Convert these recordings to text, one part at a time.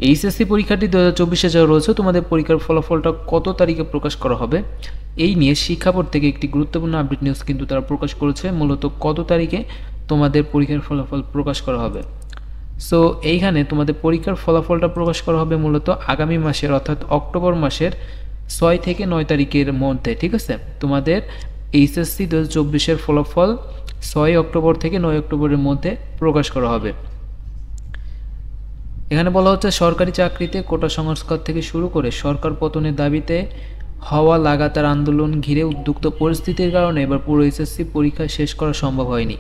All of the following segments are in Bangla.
এইচএসসি পরীক্ষাটি 2024 যা রয়েছে তোমাদের পরীক্ষার ফলাফলটা কত তারিখে প্রকাশ করা হবে এই নিয়ে শিক্ষা বোর্ড থেকে একটি গুরুত্বপূর্ণ আপডেট নিউজ কিন্তু তারা প্রকাশ করেছে। মূলত কত তারিখে তোমাদের পরীক্ষার ফলাফল প্রকাশ করা হবে। সো এইখানে তোমাদের পরীক্ষার ফলাফলটা প্রকাশ করা হবে মূলত আগামী মাসের অর্থাৎ অক্টোবর মাসের 6 থেকে 9 তারিখের মধ্যে। ঠিক আছে, তোমাদের এইচএসসি 2024 ফলাফল 6 অক্টোবর থেকে 9 অক্টোবরের মধ্যে প্রকাশ করা হবে। এখানে বলা হচ্ছে সরকারি চাকরিতে কোটা সংস্কার থেকে শুরু করে সরকার পতনের দাবিতে হওয়া লাগাতার আন্দোলন ঘিরে উদ্যুক্ত পরিস্থিতির কারণে এবার পুরো এইচএসসি পরীক্ষা শেষ করা সম্ভব হয়নি।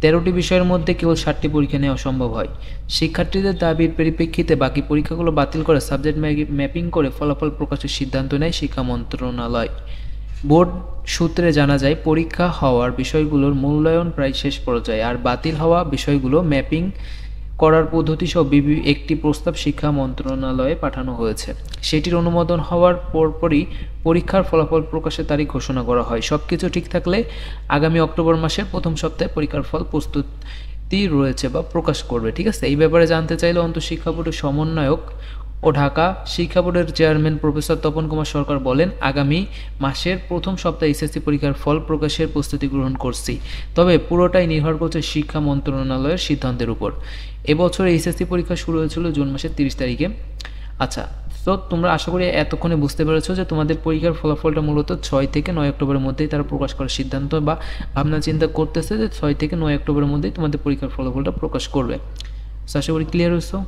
13টি বিষয়ের মধ্যে কেবল 7টি পরীক্ষা নেওয়া সম্ভব হয়। শিক্ষার্থীদের দাবির পরিপ্রেক্ষিতে বাকি পরীক্ষাগুলো বাতিল করে সাবজেক্ট ম্যাপিং করে ফলাফল প্রকাশের সিদ্ধান্ত নেয় শিক্ষা মন্ত্রণালয়। বোর্ড সূত্রে জানা যায় পরীক্ষা হওয়ার বিষয়গুলোর মূল্যায়ন প্রায় শেষ পর্যায়ে, আর বাতিল হওয়া বিষয়গুলো ম্যাপিং করার পদ্ধতি সহ একটি প্রস্তাব শিক্ষা মন্ত্রণালয়ে পাঠানো হয়েছে। সেটির অনুমোদন হওয়ার পরপরই পরীক্ষার ফলাফল প্রকাশের তারিখ ঘোষণা করা হয়। সবকিছু ঠিক থাকলে আগামী অক্টোবর মাসের প্রথম সপ্তাহে পরীক্ষার ফল প্রস্তুতি রয়েছে বা প্রকাশ করবে। ঠিক আছে, এই ব্যাপারে জানতে চাইলে অন্তঃশিক্ষা বোর্ডের সমন্বয়ক ও ঢাকা শিক্ষা বোর্ডের চেয়ারম্যান প্রফেসর তপন কুমার সরকার বলেন, আগামী মাসের প্রথম সপ্তাহে এইচএসসি পরীক্ষার ফল প্রকাশের প্রস্তুতি গ্রহণ করছি, তবে পুরোটাই নির্ভর করছে শিক্ষা মন্ত্রণালয়ের সিদ্ধান্তের উপর। এবছর এইচএসসি পরীক্ষা শুরু হয়েছিল জুন মাসের 30 তারিখে। আচ্ছা, তো তোমরা আশা করি এতক্ষণে বুঝতে পেরেছো যে তোমাদের পরীক্ষার ফলাফলটা মূলত 6 থেকে 9 অক্টোবরের মধ্যেই তারা প্রকাশ করার সিদ্ধান্ত বা ভাবনা চিন্তা করতেছে যে 6 থেকে 9 অক্টোবরের মধ্যেই তোমাদের পরীক্ষার ফলাফলটা প্রকাশ করবে। আশা করি ক্লিয়ার হয়েছো।